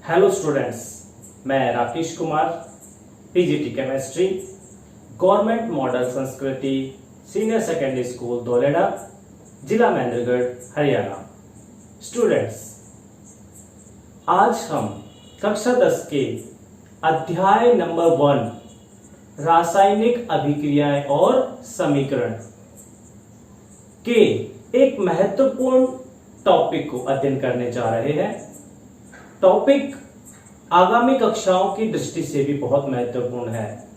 Hello students, मैं Rakesh Kumar, PGT chemistry, government model संस्कृति senior secondary school धोलेडा, जिला महेंद्रगढ़, हरियाणा। स्टूडेंट्स, आज हम कक्षा 10 के अध्याय नंबर 1 रासायनिक अभिक्रियाएं और समीकरण के एक महत्वपूर्ण टॉपिक को अध्ययन करने जा रहे हैं। टॉपिक आगामी कक्षाओं की दृष्टि से भी बहुत महत्वपूर्ण है।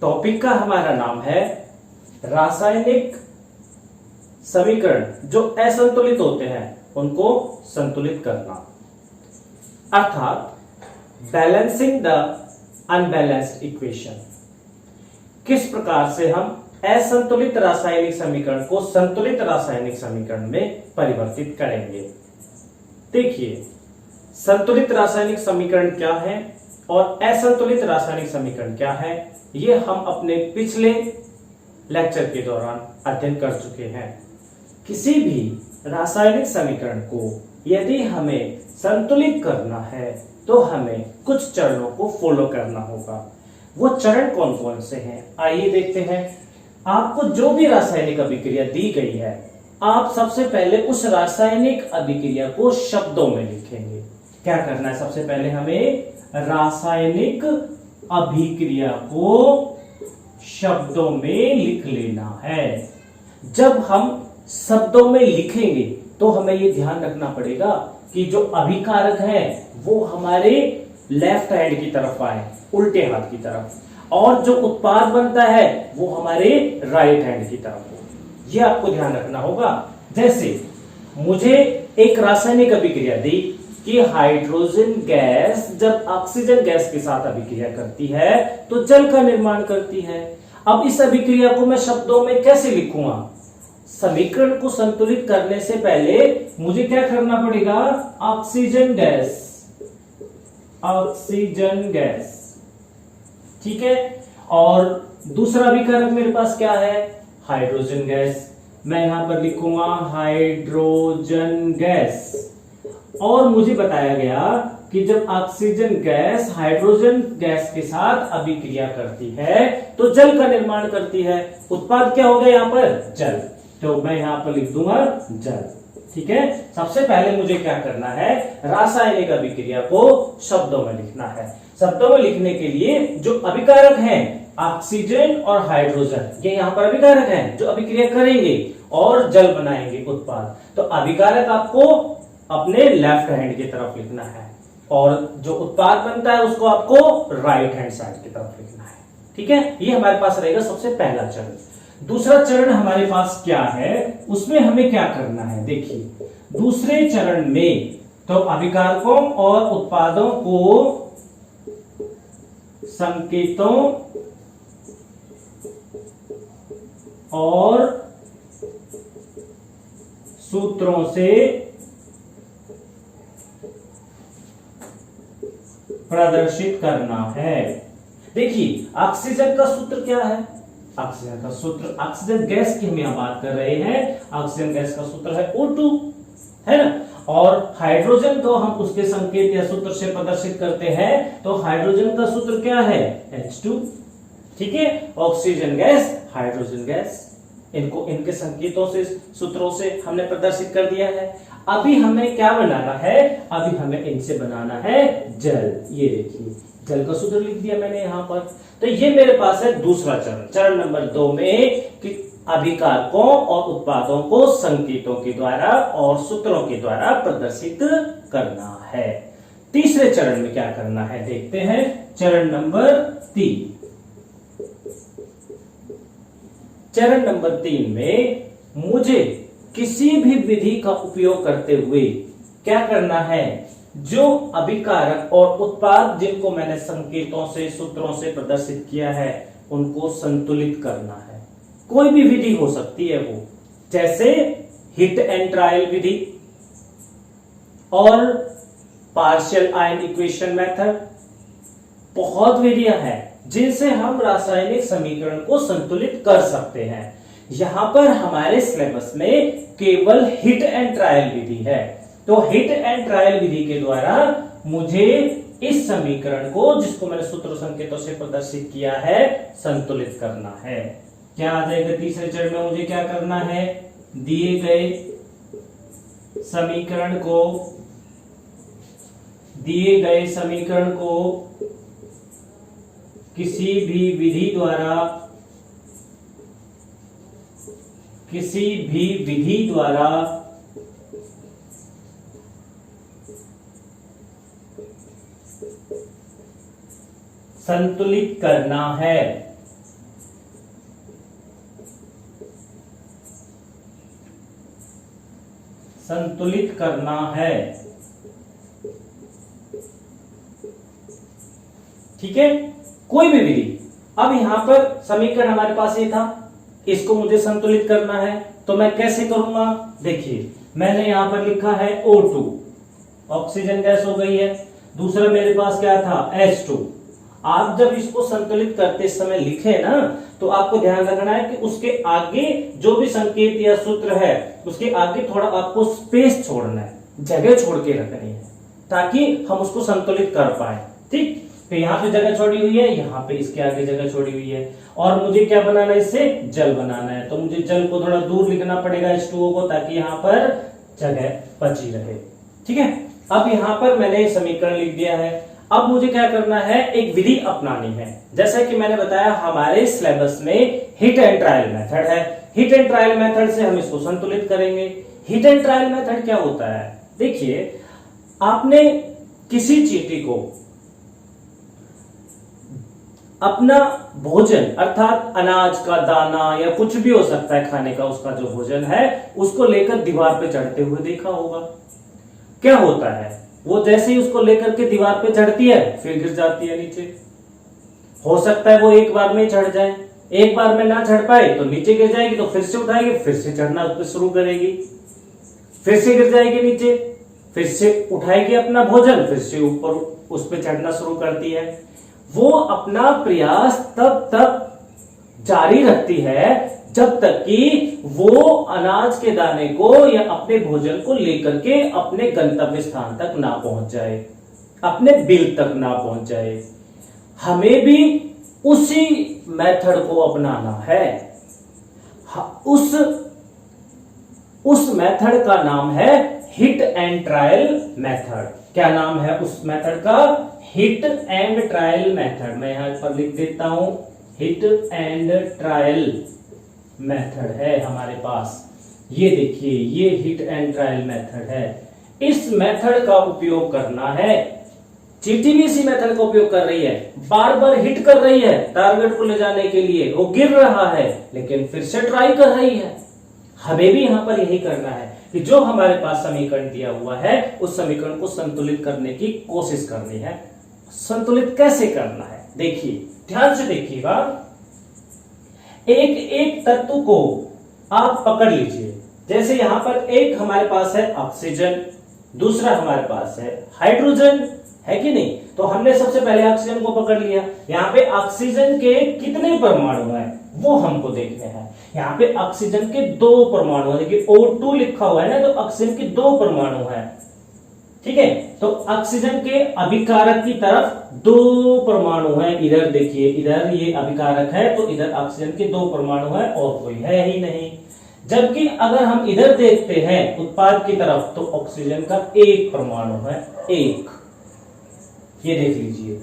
टॉपिक का हमारा नाम है रासायनिक समीकरण जो असंतुलित होते हैं उनको संतुलित करना, अर्थात बैलेंसिंग द अनबैलेंस्ड इक्वेशन। किस प्रकार से हम असंतुलित रासायनिक समीकरण को संतुलित रासायनिक समीकरण में परिवर्तित करेंगे। देखिए, संतुलित रासायनिक समीकरण क्या है और असंतुलित रासायनिक समीकरण क्या है, ये हम अपने पिछले लेक्चर के दौरान अध्ययन कर चुके हैं। किसी भी रासायनिक समीकरण को यदि हमें संतुलित करना है तो हमें कुछ चरणों को फॉलो करना होगा। वो चरण कौन कौन से हैं, आइए देखते हैं। आपको जो भी रासायनिक अभिक्रिया दी गई है, आप सबसे पहले उस रासायनिक अभिक्रिया को शब्दों में लिखेंगे। क्या करना है, सबसे पहले हमें रासायनिक अभिक्रिया को शब्दों में लिख लेना है। जब हम शब्दों में लिखेंगे तो हमें यह ध्यान रखना पड़ेगा कि जो अभिकारक है वो हमारे लेफ्ट हैंड की तरफ आए, उल्टे हाथ की तरफ, और जो उत्पाद बनता है वो हमारे राइट हैंड की तरफ हो। यह आपको ध्यान रखना होगा। जैसे मुझे एक रासायनिक अभिक्रिया दी कि हाइड्रोजन गैस जब ऑक्सीजन गैस के साथ अभिक्रिया करती है तो जल का निर्माण करती है। अब इस अभिक्रिया को मैं शब्दों में कैसे लिखूंगा? समीकरण को संतुलित करने से पहले मुझे क्या करना पड़ेगा? ऑक्सीजन गैस, ठीक है। और दूसरा अभिकारक मेरे पास क्या है? Hydrogen gas. मैं यहां पर लिखूंगा हाइड्रोजन गैस। और मुझे बताया गया कि जब ऑक्सीजन गैस हाइड्रोजन गैस के साथ अभिक्रिया करती है तो जल का निर्माण करती है। उत्पाद क्या होगा यहां पर? जल। तो मैं यहां पर लिख दूंगा जल, ठीक है। सबसे पहले मुझे क्या करना है? रासायनिक अभिक्रिया को शब्दों में लिखना है। शब्दों में लिखने के लिए जो अभिकारक हैं ऑक्सीजन और हाइड्रोजन, ये यहां पर अभिकारक हैं जो अभिक्रिया करेंगे और जल बनाएंगे, उत्पाद। तो अभिकारक आपको अपने लेफ्ट हैंड की तरफ लिखना है और जो उत्पाद बनता है उसको आपको राइट हैंड साइड की तरफ लिखना है, ठीक है। ये हमारे पास रहेगा सबसे पहला चरण। दूसरा चरण हमारे पास क्या है, उसमें हमें क्या करना है? देखिए, दूसरे चरण में तो अभिकारकों और उत्पादों को संकेतों और सूत्रों से प्रदर्शित करना है। देखिए, ऑक्सीजन का सूत्र क्या है? ऑक्सीजन का सूत्र, ऑक्सीजन गैस की हम यहां बात कर रहे हैं, ऑक्सीजन गैस का सूत्र है O2, है ना। और हाइड्रोजन को हम उसके संकेत या सूत्र से प्रदर्शित करते हैं, तो हाइड्रोजन का सूत्र क्या है? H2, ठीक है। ऑक्सीजन गैस, हाइड्रोजन गैस, इनको इनके संकेतों से, सूत्रों से हमने प्रदर्शित कर दिया है। अभी हमें क्या बनाना है? अभी हमें इनसे बनाना है जल। ये देखिए, जल का सूत्र लिख दिया मैंने यहां पर। तो ये मेरे पास है दूसरा चरण, चरण नंबर 2 में कि अभिकारकों और उत्पादों को संकेतों के द्वारा और सूत्रों के द्वारा प्रदर्शित करना है। तीसरे चरण में क्या करना है देखते हैं। चरण नंबर 3। चरण नंबर 3 में मुझे किसी भी विधि का उपयोग करते हुए क्या करना है? जो अभिकारक और उत्पाद जिनको मैंने संकेतों से, सूत्रों से प्रदर्शित किया है, उनको संतुलित करना है। कोई भी विधि हो सकती है वो, जैसे हिट एंड ट्रायल विधि और पार्शियल आयन इक्वेशन मेथड। बहुत विधियां हैं जिनसे हम रासायनिक समीकरण को संतुलित कर सकते हैं। यहां पर हमारे सिलेबस में केवल हिट एंड ट्रायल विधि है। तो हिट एंड ट्रायल विधि के द्वारा मुझे इस समीकरण को, जिसको मैंने सूत्र संकेतों से प्रदर्शित किया है, संतुलित करना है। क्या आ जाएगा तीसरे चरण में? मुझे क्या करना है? दिए गए समीकरण को किसी भी विधि द्वारा संतुलित करना है। संतुलित करना है। ठीक है, कोई भी विधि। अब यहां पर समीकरण हमारे पास ये था, इसको मुझे संतुलित करना है, तो मैं कैसे करूंगा? देखिए, मैंने यहां पर लिखा है O2, ऑक्सीजन गैस हो गई है। दूसरा मेरे पास क्या था? H2। आप जब इसको संतुलित करते समय लिखे ना, तो आपको ध्यान रखना है कि उसके आगे जो भी संकेत या सूत्र है, उसके आगे थोड़ा आपको स्पेस छोड़ना है, जगह छोड़ के रखनी है, ताकि हम उसको संतुलित कर पाए। ठीक, तो यहाँ पे जगह छोड़ी हुई है, यहाँ पे इसके आगे जगह छोड़ी हुई है, और मुझे क्या बनाना है? इससे जल बनाना है, तो मुझे जल को थोड़ा दूर लिखना पड़ेगा H2O को, ताकि यहाँ पर जगह बची रहे। ठीक है, अब यहाँ पर मैंने समीकरण लिख दिया है। अब मुझे क्या करना है? एक विधि अपनानी है। जैसा कि मैंने बताया, हमारे सिलेबस में हिट एंड ट्रायल मेथड है। हिट एंड ट्रायल मेथड से हम इसको संतुलित करेंगे। हिट एंड ट्रायल मेथड क्या होता है? देखिए, आपने किसी चींटी को अपना भोजन, अर्थात अनाज का दाना या कुछ भी हो सकता है खाने का, उसका जो भोजन है, उसको लेकर दीवार पे चढ़ते हुए देखा होगा। क्या होता है? वो जैसे ही उसको लेकर के दीवार पे चढ़ती है, फिर गिर जाती है नीचे। हो सकता है वो एक बार में चढ़ जाए, एक बार में ना चढ़ पाए तो नीचे गिर जाएगी, तो फिर से उठाएगी, फिर से चढ़ना उस पर शुरू करेगी, फिर से गिर जाएगी नीचे, फिर से उठाएगी अपना भोजन, फिर से ऊपर उस पर चढ़ना शुरू करती है। वो अपना प्रयास तब तक जारी रखती है जब तक कि वो अनाज के दाने को या अपने भोजन को लेकर के अपने गंतव्य स्थान तक ना पहुंच जाए, अपने बिल तक ना पहुंच जाए। हमें भी उसी मेथड को अपनाना है। उस मेथड का नाम है हिट एंड ट्रायल मेथड। क्या नाम है उस मेथड का? Hit and trial method. मैं यहां पर लिख देता हूं, हिट एंड ट्रायल मेथड है हमारे पास। ये देखिए, ये हिट एंड ट्रायल मेथड है। इस मेथड का उपयोग करना है। चींटी भी इसी मेथड का उपयोग कर रही है, बार बार हिट कर रही है टारगेट को ले जाने के लिए। वो गिर रहा है लेकिन फिर से ट्राई कर रही है। हमें भी यहां पर यही करना है कि जो हमारे पास समीकरण दिया हुआ है, उस समीकरण को संतुलित करने की कोशिश करनी है। संतुलित कैसे करना है? देखिए, ध्यान से देखिएगा। एक एक तत्व को आप पकड़ लीजिए। जैसे यहां पर एक हमारे पास है ऑक्सीजन, दूसरा हमारे पास है हाइड्रोजन, है कि नहीं? तो हमने सबसे पहले ऑक्सीजन को पकड़ लिया। यहाँ पे ऑक्सीजन के कितने परमाणु हैं वो हमको देखने हैं। यहाँ पे ऑक्सीजन के 2 परमाणु है। देखिए O2 लिखा हुआ है ना, तो ऑक्सीजन के 2 परमाणु है। ठीक है, तो ऑक्सीजन के अभिकारक की तरफ 2 परमाणु है। इधर देखिए, इधर ये अभिकारक है, तो इधर ऑक्सीजन के 2 परमाणु है और कोई है ही नहीं। जबकि अगर हम इधर देखते हैं उत्पाद की तरफ, तो ऑक्सीजन का 1 परमाणु है, 1। ये देख लीजिए,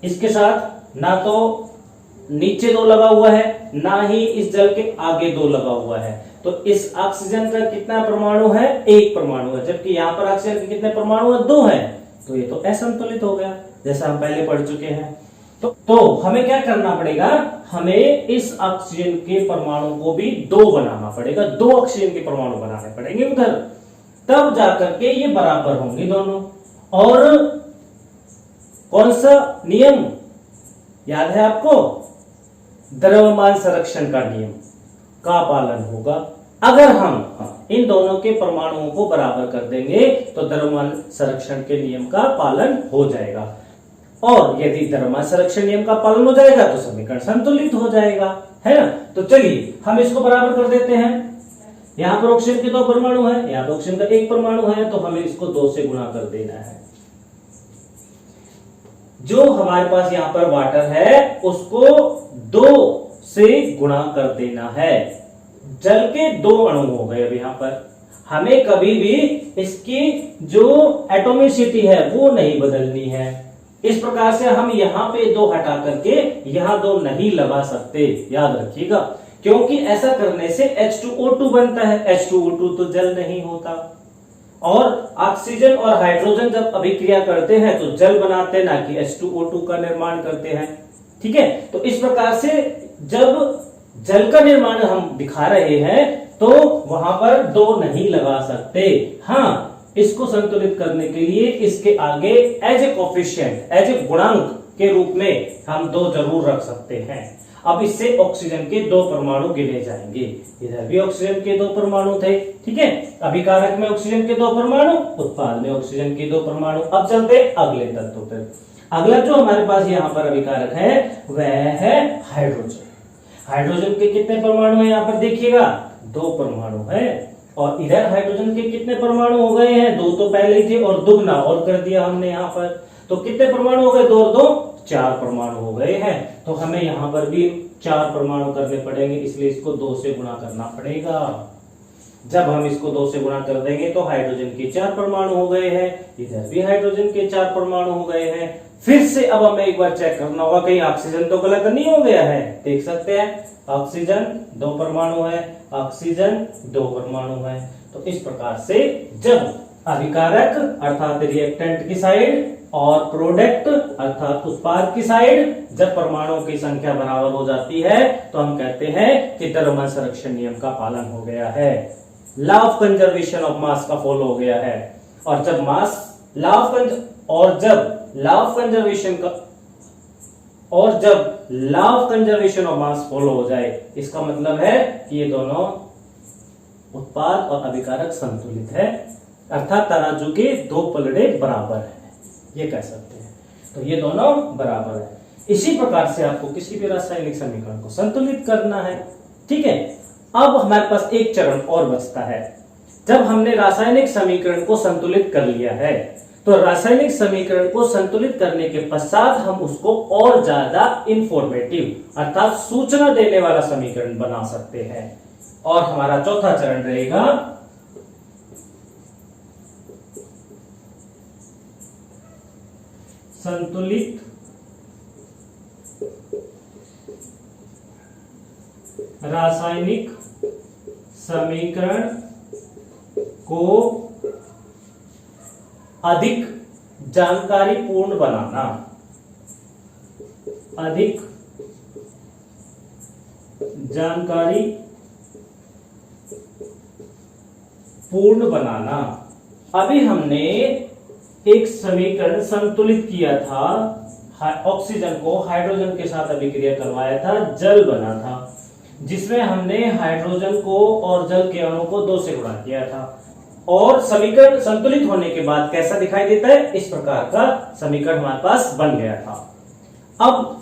इसके साथ ना तो नीचे 2 लगा हुआ है, ना ही इस जल के आगे 2 लगा हुआ है। तो इस ऑक्सीजन का कितना परमाणु है? 1 परमाणु है। जबकि यहां पर ऑक्सीजन के कितने परमाणु है? 2 है। तो ये तो असंतुलित हो गया, जैसा हम पहले पढ़ चुके हैं। तो हमें क्या करना पड़ेगा? हमें इस ऑक्सीजन के परमाणु को भी 2 बनाना पड़ेगा। 2 ऑक्सीजन के परमाणु बनाने पड़ेंगे उधर, तब जाकर के ये बराबर होंगे दोनों। और कौन सा नियम याद है आपको? द्रव्यमान संरक्षण का नियम का पालन होगा। अगर हम इन दोनों के परमाणुओं को बराबर कर देंगे तो द्रव्यमान संरक्षण के नियम का पालन हो जाएगा। और यदि द्रव्यमान संरक्षण नियम का पालन हो जाएगा तो समीकरण संतुलित हो जाएगा, है ना? तो चलिए हम इसको बराबर कर देते हैं। यहां पर ऑक्सीजन के 2 परमाणु है, यहां पर ऑक्सीजन का 1 परमाणु है, तो हमें इसको 2 से गुणा कर देना है। जो हमारे पास यहां पर वाटर है उसको 2 से गुणा कर देना है। जल के 2 अणु हो गए। अब यहां पर हमें कभी भी इसकी जो एटोमिसिटी है वो नहीं बदलनी है। इस प्रकार से हम यहां पे 2 हटा करके यहां 2 नहीं लगा सकते, याद रखिएगा, क्योंकि ऐसा करने से H2O2 बनता है। H2O2 तो जल नहीं होता। और ऑक्सीजन और हाइड्रोजन जब अभिक्रिया करते हैं तो जल बनाते हैं, ना कि H2O2 का निर्माण करते हैं। ठीक है, तो इस प्रकार से जब जल का निर्माण हम दिखा रहे हैं तो वहां पर 2 नहीं लगा सकते। हाँ, इसको संतुलित करने के लिए इसके आगे as a coefficient, as a गुणांक के रूप में हम 2 जरूर रख सकते हैं। अब इससे ऑक्सीजन के 2 परमाणु गिने जाएंगे। इधर भी ऑक्सीजन के 2 परमाणु थे। ठीक है, अभिकारक में ऑक्सीजन के 2 परमाणु, उत्पाद में ऑक्सीजन के 2 परमाणु। अब चलते अगले तत्व पर। अगला जो हमारे पास यहाँ पर अभिकारक है वह है हाइड्रोजन। हाइड्रोजन के कितने परमाणु हैं यहाँ पर देखिएगा, 2 परमाणु है। और इधर हाइड्रोजन के कितने परमाणु हो गए हैं, 2 तो पहले ही थे और दुगना और कर दिया हमने यहाँ पर। तो कितने परमाणु हो गए, 2 और 2 4 परमाणु हो गए हैं। तो हमें यहाँ पर भी 4 परमाणु करने पड़ेंगे, इसलिए इसको 2 से गुणा करना पड़ेगा। जब हम इसको 2 से गुणा कर देंगे तो हाइड्रोजन के 4 परमाणु हो गए हैं, इधर भी हाइड्रोजन के 4 परमाणु हो गए हैं। फिर से अब हमें एक बार चेक करना होगा कहीं ऑक्सीजन तो गलत नहीं हो गया है। देख सकते हैं ऑक्सीजन 2 परमाणु है, ऑक्सीजन 2 परमाणु है। तो इस प्रकार से जब अभिकारक अर्थात रिएक्टेंट की साइड और प्रोडक्ट अर्थात उत्पाद की साइड जब परमाणुओं की संख्या बराबर हो जाती है तो हम कहते हैं कि द्रव्यमान संरक्षण नियम का पालन हो गया है, law of conservation of mass का फॉलो हो गया है। और जब law of conservation of mass follow हो जाए, इसका मतलब है कि ये दोनों उत्पाद और अभिकारक संतुलित है, अर्थात तराजू के 2 पलड़े बराबर है, ये कह सकते हैं। तो ये दोनों बराबर है। इसी प्रकार से आपको किसी भी रासायनिक समीकरण को संतुलित करना है। ठीक है, अब हमारे पास एक चरण और बचता है। जब हमने रासायनिक समीकरण को संतुलित कर लिया है तो रासायनिक समीकरण को संतुलित करने के पश्चात हम उसको और ज्यादा इंफॉर्मेटिव अर्थात सूचना देने वाला समीकरण बना सकते हैं। और हमारा चौथा चरण रहेगा संतुलित रासायनिक समीकरण को अधिक जानकारी पूर्ण बनाना, अधिक जानकारी पूर्ण बनाना। अभी हमने एक समीकरण संतुलित किया था, ऑक्सीजन को हाइड्रोजन के साथ अभिक्रिया करवाया था, जल बना था, जिसमें हमने हाइड्रोजन को और जल के अणु को 2 से गुणा किया था। और समीकरण संतुलित होने के बाद कैसा दिखाई देता है, इस प्रकार का समीकरण हमारे पास बन गया था। अब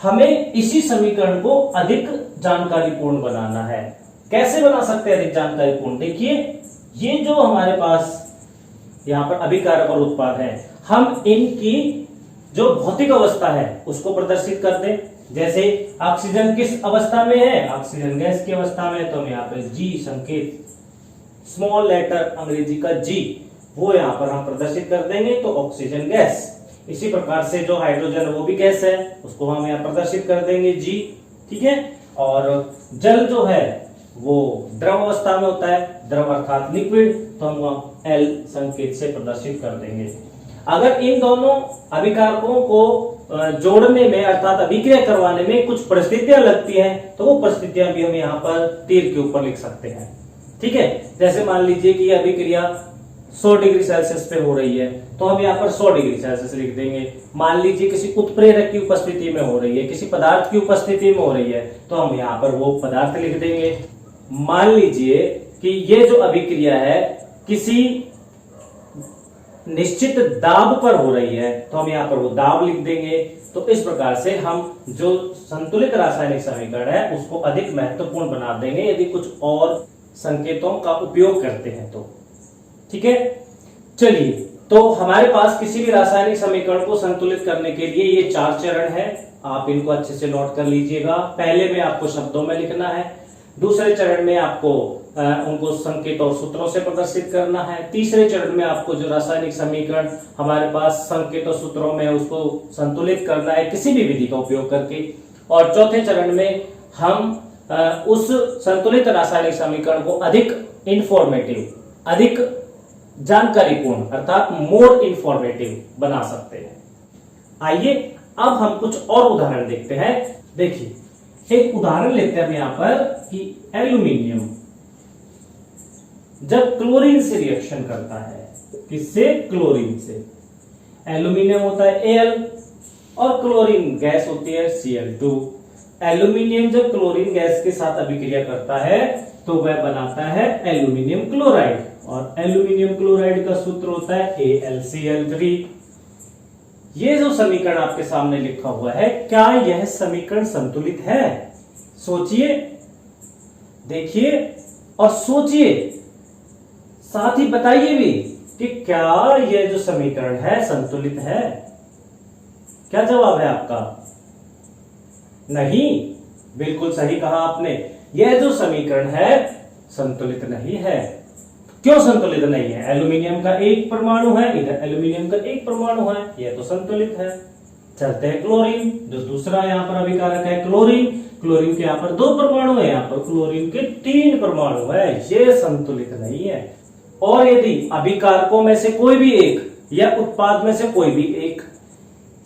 हमें इसी समीकरण को अधिक जानकारीपूर्ण बनाना है। कैसे बना सकते हैं अधिक जानकारीपूर्ण? देखिए, ये जो हमारे पास यहाँ पर अभिकारक और उत्पाद है, हम इनकी जो भौतिक अवस्था है उसको प्रदर्शित कर दें। जैसे ऑक्सीजन किस अवस्था में है, ऑक्सीजन गैस की अवस्था में, तो हम यहाँ पे जी संकेत, स्मॉल लेटर अंग्रेजी का जी, वो यहाँ पर हम प्रदर्शित कर देंगे तो ऑक्सीजन गैस। इसी प्रकार से जो हाइड्रोजन है वो भी गैस है, उसको हम यहाँ प्रदर्शित कर देंगे जी। ठीक है, और जल जो है वो द्रव अवस्था में होता है, द्रव अर्थात लिक्विड, तो हम एल संकेत से प्रदर्शित कर देंगे। अगर इन दोनों अभिकारकों को जोड़ने में अर्थात अभिक्रिया करवाने में कुछ परिस्थितियां लगती हैं तो वो परिस्थितियां भी हम यहाँ पर तीर के ऊपर लिख सकते हैं। ठीक है, जैसे मान लीजिए कि यह अभिक्रिया 100 डिग्री सेल्सियस पे हो रही है तो हम यहाँ पर 100 डिग्री सेल्सियस लिख देंगे। मान लीजिए किसी उत्प्रेरक की उपस्थिति में हो रही है, किसी पदार्थ की उपस्थिति में हो रही है तो हम यहाँ पर वो पदार्थ लिख देंगे। मान लीजिए कि ये जो अभिक्रिया है किसी निश्चित दाब पर हो रही है तो हम यहाँ पर वो दाब लिख देंगे। तो इस प्रकार से हम जो संतुलित रासायनिक समीकरण है उसको अधिक महत्वपूर्ण बना देंगे यदि कुछ और संकेतों का उपयोग करते हैं तो। ठीक है, चलिए तो हमारे पास किसी भी रासायनिक समीकरण को संतुलित करने के लिए ये 4 चरण है, आप इनको अच्छे से नोट कर लीजिएगा। पहले में आपको शब्दों में लिखना है, दूसरे चरण में आपको उनको संकेत और सूत्रों से प्रदर्शित करना है, तीसरे चरण में आपको जो रासायनिक समीकरण हमारे पास संकेत और सूत्रों में उसको संतुलित करना है किसी भी विधि का उपयोग करके, और चौथे चरण में हम उस संतुलित रासायनिक समीकरण को अधिक इंफॉर्मेटिव, अधिक जानकारीपूर्ण अर्थात मोर इंफॉर्मेटिव बना सकते हैं। आइए अब हम कुछ और उदाहरण देखते हैं। देखिए, एक उदाहरण लेते हैं यहाँ पर कि एल्यूमिनियम जब क्लोरीन से रिएक्शन करता है, किससे? क्लोरीन से। एल्यूमिनियम होता है Al और क्लोरीन गैस होती है Cl2। एल्यूमिनियम जब क्लोरीन गैस के साथ अभिक्रिया करता है तो वह बनाता है एल्यूमिनियम क्लोराइड, और एल्यूमिनियम क्लोराइड का सूत्र होता है AlCl3। ये जो समीकरण आपके सामने लिखा हुआ है, क्या यह समीकरण संतुलित है? सोचिए, देखिए और सोचिए, साथ ही बताइए भी कि क्या यह जो समीकरण है संतुलित है? क्या जवाब है आपका? नहीं, बिल्कुल सही कहा आपने। यह जो समीकरण है संतुलित नहीं है। क्यों संतुलित नहीं है? एल्यूमिनियम का एक परमाणु है, इधर एल्यूमिनियम का एक परमाणु है, यह तो संतुलित है। चलते हैं क्लोरीन, जो दूसरा यहाँ पर अभिकारक है क्लोरीन। क्लोरीन के यहाँ पर 2 परमाणु है, यहाँ पर क्लोरीन के 3 परमाणु है, ये संतुलित नहीं है। और यदि अभिकारकों में से कोई भी एक या उत्पाद में से कोई भी एक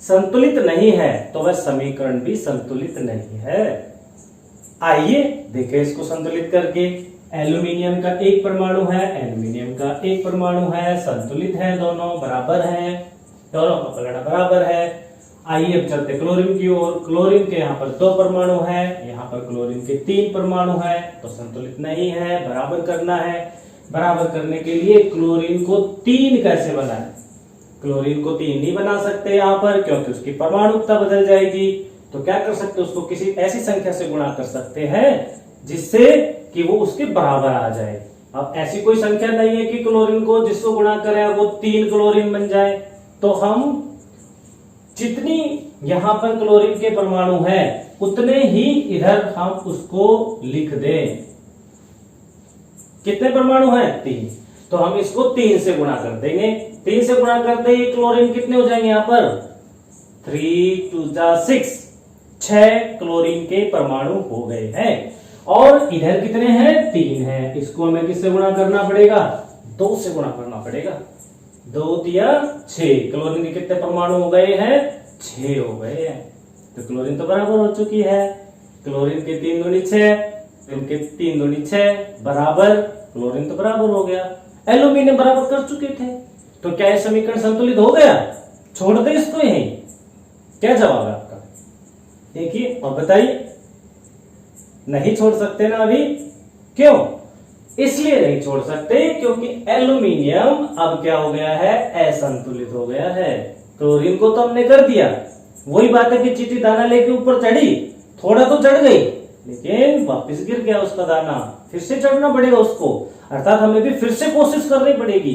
संतुलित नहीं है तो वह समीकरण भी संतुलित नहीं है। आइए देखें इसको संतुलित करके। एल्यूमिनियम का एक परमाणु है, एल्यूमिनियम का एक परमाणु है, संतुलित है, दोनों बराबर हैं, दोनों का पलड़ा बराबर है। आइए अब चलते क्लोरीन की ओर। क्लोरीन के यहाँ पर 2 परमाणु है, यहाँ पर क्लोरीन के 3 परमाणु है, तो संतुलित नहीं है, बराबर करना है। बराबर करने के लिए क्लोरीन को 3 कैसे बनाए? क्लोरीन को 3 नहीं बना सकते यहाँ पर, क्योंकि उसकी परमाणुकता बदल जाएगी। तो क्या कर सकते हैं? उसको किसी ऐसी संख्या से गुणा कर सकते हैं जिससे कि वो उसके बराबर आ जाए। अब ऐसी कोई संख्या नहीं है कि क्लोरीन को जिसको गुणा करें वो 3 क्लोरीन बन जाए, तो हम जितनी यहां पर क्लोरीन के परमाणु है उतने ही इधर हम उसको लिख दें। कितने परमाणु हैं? 3। तो हम इसको 3 से गुणा कर देंगे। 3 से गुणा करते ही क्लोरीन कितने हो जाएंगे? यहां पर 3 2 6, 6 क्लोरीन के परमाणु हो गए हैं। और इधर कितने हैं? 3 हैं। इसको हमें किससे गुणा करना पड़ेगा? 2 से गुणा करना पड़ेगा। 2 या 6, क्लोरीन के कितने परमाणु हो गए हैं? 6 हो गए हैं। तो क्लोरीन तो बराबर हो चुकी है। क्लोरीन के 3 दूनी 6, इनके 3 दूनी 6 बराबर, क्लोरीन तो बराबर हो गया। एल्यूमिनियम बराबर कर चुके थे, तो क्या यह समीकरण संतुलित हो गया? छोड़ दे इसको यहीं। क्या जवाब है आपका? देखिए और बताइए। नहीं छोड़ सकते ना अभी? क्यों? इसलिए नहीं छोड़ सकते क्योंकि एल्यूमिनियम अब क्या हो गया है? असंतुलित हो गया है। क्लोरीन को तो हमने कर दिया, वही बात है कि चींटी दाना लेके ऊपर चढ़ी, थोड़ा तो चढ़ गई लेकिन वापस गिर गया उसका दाना, फिर से चढ़ना पड़ेगा उसको, अर्थात हमें भी फिर से कोशिश करनी पड़ेगी।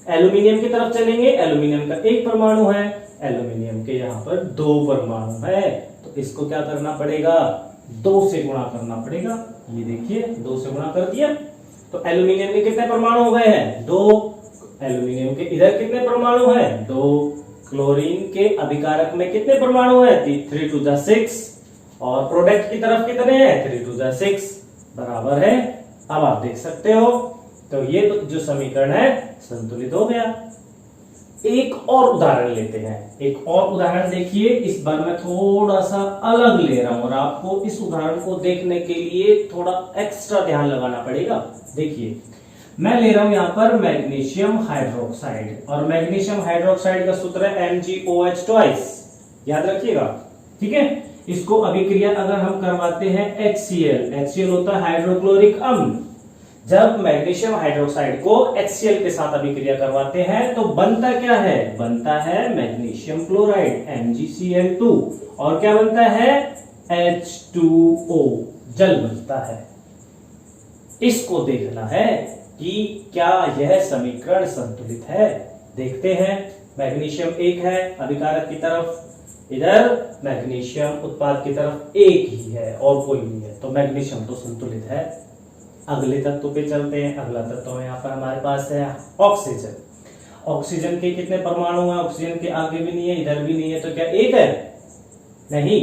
एल्यूमिनियम की तरफ चलेंगे, एल्यूमिनियम का एक परमाणु है, एल्यूमिनियम के यहाँ पर 2 परमाणु है, तो इसको क्या करना पड़ेगा? 2 से गुणा करना पड़ेगा। ये देखिए 2 से गुणा कर दिया, तो एल्यूमिनियम के कितने परमाणु हो गए हैं? 2। एल्यूमिनियम के इधर कितने परमाणु हैं? 2। क्लोरीन के अभिकारक में कितने परमाणु हैं? 3 2 6, और प्रोडक्ट की तरफ कितने हैं? 3 2 6 बराबर है। अब आप देख सकते हो, तो ये जो समीकरण है संतुलित हो गया। एक और उदाहरण लेते हैं। एक और उदाहरण देखिए, इस बार मैं थोड़ा सा अलग ले रहा हूं और आपको इस उदाहरण को देखने के लिए थोड़ा एक्स्ट्रा ध्यान लगाना पड़ेगा। देखिए मैं ले रहा हूं यहां पर मैग्नीशियम हाइड्रोक्साइड, और मैग्नीशियम हाइड्रोक्साइड का सूत्र है MgOH2। याद रखिएगा, ठीक है। इसको अभिक्रिया अगर हम करवाते हैं HCl होता है हाइड्रोक्लोरिक अम्ल। जब मैग्नीशियम हाइड्रोक्साइड को HCl के साथ अभिक्रिया करवाते हैं तो बनता क्या है? बनता है मैग्नीशियम क्लोराइड MgCl2, और क्या बनता है? H2O, जल बनता है। इसको देखना है कि क्या यह समीकरण संतुलित है। देखते हैं। मैग्नीशियम एक है अभिकारक की तरफ, इधर मैग्नीशियम उत्पाद की तरफ एक ही है और कोई नहीं है, तो मैग्नीशियम तो संतुलित है। अगले तत्व पे चलते हैं। अगला तत्व यहाँ पर हमारे पास है ऑक्सीजन। ऑक्सीजन के कितने परमाणु हैं? ऑक्सीजन के आगे भी नहीं है, इधर भी नहीं है, तो क्या एक है? नहीं,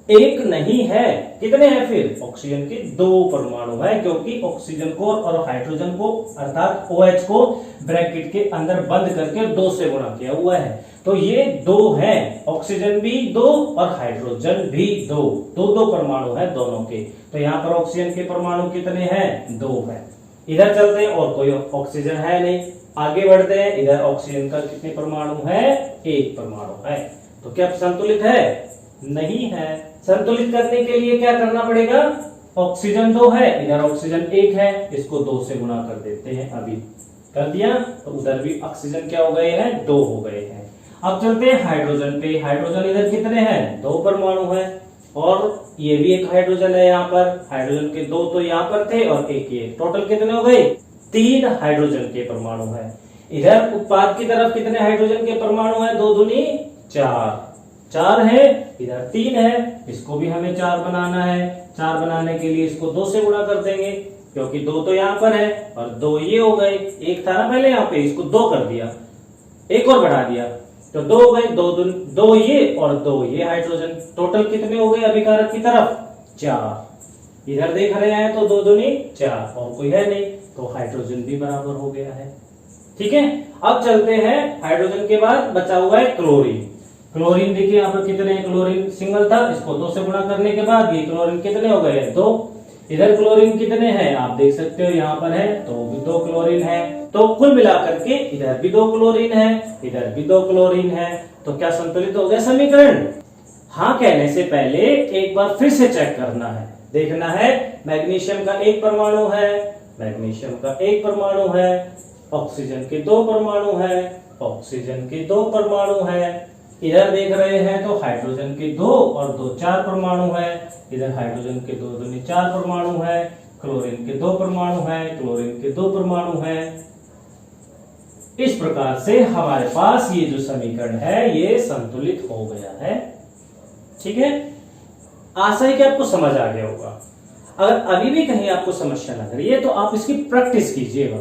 एक नहीं है। कितने हैं फिर? ऑक्सीजन के 2 परमाणु है, क्योंकि ऑक्सीजन को और हाइड्रोजन को अर्थात OH को ब्रैकेट के अंदर बंद करके 2 से गुणा किया हुआ है, तो ये 2 हैं। ऑक्सीजन भी 2 और हाइड्रोजन भी 2, 2 परमाणु है दोनों के। तो यहाँ पर ऑक्सीजन के परमाणु कितने हैं? 2 है। इधर चलते हैं, और कोई ऑक्सीजन है नहीं, आगे बढ़ते हैं। इधर ऑक्सीजन का कितने परमाणु है? 1 परमाणु है। तो क्या संतुलित है? नहीं है। संतुलित करने के लिए क्या करना पड़ेगा? ऑक्सीजन 2 है, इधर ऑक्सीजन 1 है, इसको 2 से गुणा कर देते हैं। अभी कर दिया, तो उधर भी ऑक्सीजन क्या हो गए हैं? 2 हो गए हैं। अब चलते हैं हाइड्रोजन पे। हाइड्रोजन इधर कितने हैं? 2 परमाणु है, और ये भी एक हाइड्रोजन है यहाँ पर। हाइड्रोजन के 2 तो यहाँ पर थे और 1 ये, टोटल कितने हो गए? 3 हाइड्रोजन के परमाणु है। इधर उत्पाद की तरफ कितने हाइड्रोजन के परमाणु है? 2 दूनी 4, 4 है, इधर 3 है, इसको भी हमें 4 बनाना है। 4 बनाने के लिए इसको 2 से गुणा कर देंगे, क्योंकि 2 तो यहाँ पर है और 2 ये हो गए। 1 था ना पहले यहाँ पे, इसको 2 कर दिया, 1 और बढ़ा दिया, तो 2 हो गए। 2 ये और 2 ये हाइड्रोजन, टोटल कितने हो गए अभिकारक की तरफ? 4। इधर देख रहे हैं तो 2 दूनी 4, और कोई है नहीं, तो हाइड्रोजन भी बराबर हो गया है। ठीक है, अब चलते हैं। हाइड्रोजन के बाद बचा हुआ है क्लोरीन। क्लोरीन देखिए यहाँ पर कितने हैं? क्लोरीन सिंगल था, इसको 2 से गुणा करने के बाद ये क्लोरीन कितने हो गए? 2। इधर क्लोरीन कितने हैं आप देख सकते हो, यहाँ पर है तो भी 2 क्लोरीन है। तो कुल मिलाकर के इधर भी 2 क्लोरीन है, इधर भी 2 क्लोरीन है। तो क्या संतुलित हो गया समीकरण? हाँ कहने से पहले एक बार फिर से चेक करना है, देखना है। मैग्नीशियम का 1 परमाणु है, मैग्नीशियम का 1 परमाणु है, ऑक्सीजन के 2 परमाणु है, ऑक्सीजन के 2 परमाणु है। इधर देख रहे हैं तो हाइड्रोजन के 2 और 2 4 परमाणु है, इधर हाइड्रोजन के 2 दूनी 4 परमाणु है, क्लोरीन के 2 परमाणु है, क्लोरीन के 2 परमाणु है। इस प्रकार से हमारे पास ये जो समीकरण है ये संतुलित हो गया है। ठीक है, आशा है कि आपको समझ आ गया होगा। अगर अभी भी कहीं आपको समस्या लग रही है तो आप इसकी प्रैक्टिस कीजिएगा।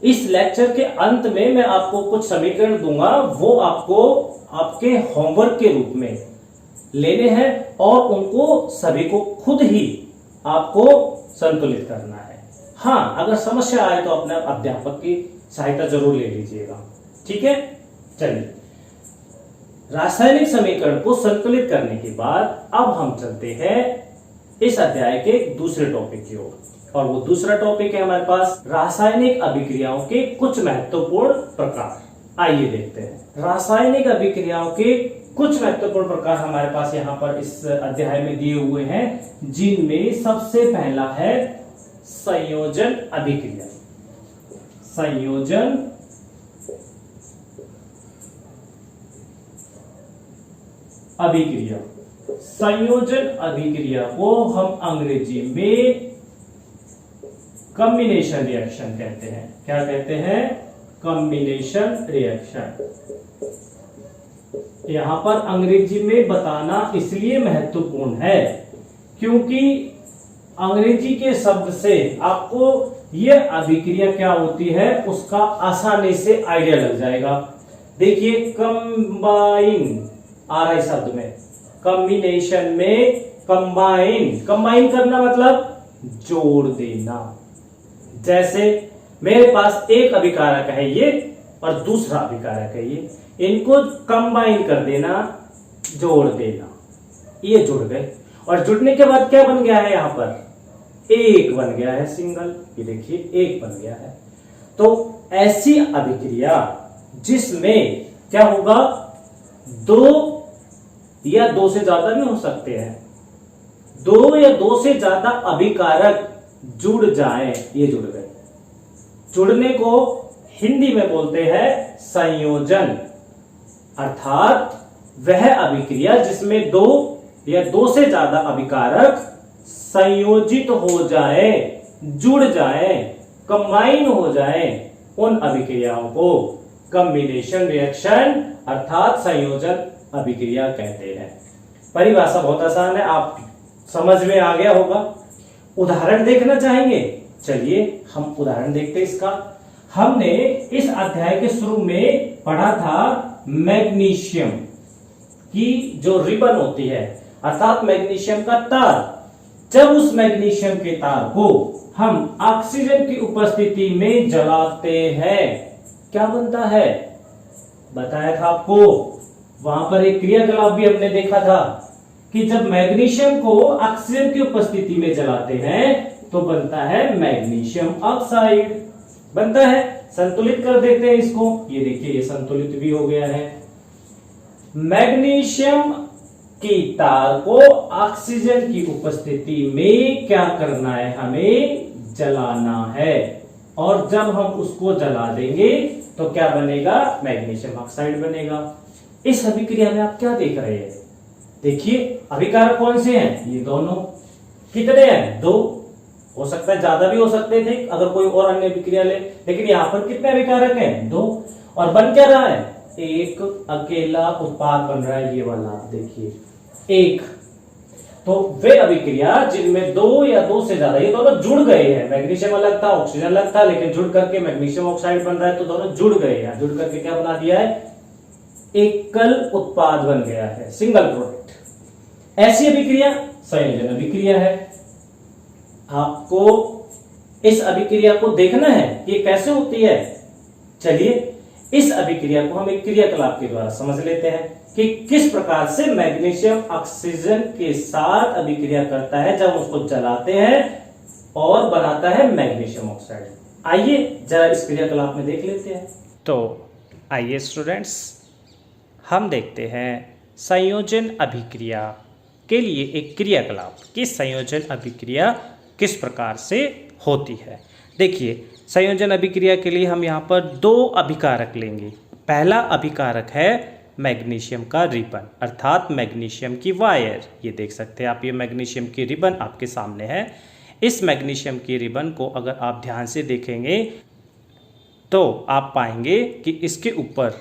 इस लेक्चर के अंत में मैं आपको कुछ समीकरण दूंगा, वो आपको आपके होमवर्क के रूप में लेने हैं और उनको सभी को खुद ही आपको संतुलित करना है। हाँ, अगर समस्या आए तो अपने अध्यापक की सहायता जरूर ले लीजिएगा। ठीक है, चलिए रासायनिक समीकरण को संतुलित करने के बाद अब हम चलते हैं इस अध्याय के दूसरे टॉपिक की ओर, और वो दूसरा टॉपिक है हमारे पास रासायनिक अभिक्रियाओं के कुछ महत्वपूर्ण प्रकार। आइए देखते हैं रासायनिक अभिक्रियाओं के कुछ महत्वपूर्ण प्रकार हमारे पास यहाँ पर इस अध्याय में दिए हुए हैं, जिनमें सबसे पहला है संयोजन अभिक्रिया। संयोजन अभिक्रिया। संयोजन अभिक्रिया को हम अंग्रेजी में कॉम्बिनेशन रिएक्शन कहते हैं। क्या कहते हैं? Combination reaction. यहां पर अंग्रेजी में बताना इसलिए महत्वपूर्ण है क्योंकि अंग्रेजी के शब्द से आपको यह अभिक्रिया क्या होती है उसका आसानी से आइडिया लग जाएगा। देखिए, कंबाइन आ रहा है शब्द में, कॉम्बिनेशन में कंबाइन। कंबाइन करना मतलब जोड़ देना। जैसे मेरे पास एक अभिकारक है ये और दूसरा अभिकारक है ये, इनको कंबाइन कर देना, जोड़ देना, ये जुड़ गए। और जुड़ने के बाद क्या बन गया है? यहां पर एक बन गया है, सिंगल। ये देखिए एक बन गया है। तो ऐसी अभिक्रिया जिसमें क्या होगा, दो या दो से ज्यादा भी हो सकते हैं, दो या दो से ज्यादा अभिकारक जुड़ जाएं, ये जुड़ गए। जुड़ने को हिंदी में बोलते हैं संयोजन, अर्थात वह अभिक्रिया जिसमें दो या दो से ज्यादा अभिकारक संयोजित हो जाए, जुड़ जाए, कंबाइन हो जाए, उन अभिक्रियाओं को कॉम्बिनेशन रिएक्शन अर्थात संयोजन अभिक्रिया कहते हैं। परिभाषा बहुत आसान है, आप समझ में आ गया होगा। उदाहरण देखना चाहेंगे, चलिए हम उदाहरण देखते हैं इसका। हमने इस अध्याय के शुरू में पढ़ा था मैग्नीशियम की जो रिबन होती है अर्थात मैग्नीशियम का तार। जब उस मैग्नीशियम के तार को हम ऑक्सीजन की उपस्थिति में जलाते हैं, क्या बनता है? बताया था आपको, वहां पर एक क्रियाकलाप भी हमने देखा था कि जब मैग्नीशियम को ऑक्सीजन की उपस्थिति में जलाते हैं तो बनता है मैग्नीशियम ऑक्साइड, बनता है। संतुलित कर देते हैं इसको, ये देखिए ये संतुलित भी हो गया है। मैग्नीशियम की तार को ऑक्सीजन की उपस्थिति में क्या करना है? हमें जलाना है, और जब हम उसको जला देंगे तो क्या बनेगा? मैग्नीशियम ऑक्साइड बनेगा। इस अभिक्रिया में आप क्या देख रहे हैं? देखिए अभिकारक कौन से हैं? ये दोनों। कितने हैं? 2। हो सकता है ज्यादा भी हो सकते थे अगर कोई और अन्य अभिक्रिया ले, लेकिन यहां पर कितने अभिकारक हैं? 2। और बन क्या रहा है? एक अकेला उत्पाद बन रहा है, ये वाला आप देखिए, एक। तो वे अभिक्रिया जिनमें 2 या 2 से ज्यादा, ये दोनों जुड़ गए हैं, मैग्नीशियम अलग था ऑक्सीजन अलग था, लेकिन जुड़ करके मैग्नीशियम ऑक्साइड बन रहा है, तो दोनों जुड़ गए हैं। जुड़ करके क्या बना दिया है? एकल उत्पाद बन गया है, सिंगल प्रोडक्ट। ऐसी अभिक्रिया संयोजन अभिक्रिया है। आपको इस अभिक्रिया को देखना है कि ये कैसे होती है। चलिए इस अभिक्रिया को हम एक क्रियाकलाप के द्वारा समझ लेते हैं कि किस प्रकार से मैग्नीशियम ऑक्सीजन के साथ अभिक्रिया करता है जब उसको जलाते हैं और बनाता है मैग्नीशियम ऑक्साइड। आइए जरा इस क्रियाकलाप में देख लेते हैं। तो आइए स्टूडेंट्स, हम देखते हैं संयोजन अभिक्रिया के लिए एक क्रियाकलाप कि संयोजन अभिक्रिया किस प्रकार से होती है। देखिए संयोजन अभिक्रिया के लिए हम यहाँ पर 2 अभिकारक लेंगे। पहला अभिकारक है मैग्नीशियम का रिबन अर्थात मैग्नीशियम की वायर। ये देख सकते हैं आप, ये मैग्नीशियम की रिबन आपके सामने है। इस मैग्नीशियम की रिबन को अगर आप ध्यान से देखेंगे तो आप पाएंगे कि इसके ऊपर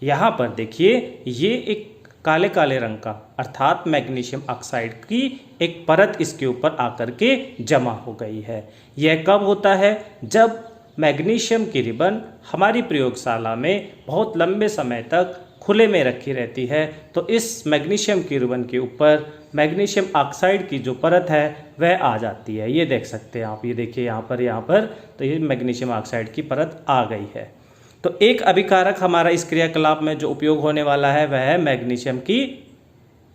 यहाँ पर देखिए ये एक काले काले रंग का अर्थात मैग्नीशियम ऑक्साइड की एक परत इसके ऊपर आकर के जमा हो गई है। यह कब होता है? जब मैग्नीशियम की रिबन हमारी प्रयोगशाला में बहुत लंबे समय तक खुले में रखी रहती है, तो इस मैग्नीशियम की रिबन के ऊपर मैग्नीशियम ऑक्साइड की जो परत है वह आ जाती है। ये देख सकते हैं आप, ये देखिए यहाँ पर तो ये मैग्नीशियम ऑक्साइड की परत आ गई है। तो एक अभिकारक हमारा इस क्रियाकलाप में जो उपयोग होने वाला है वह है मैग्नीशियम की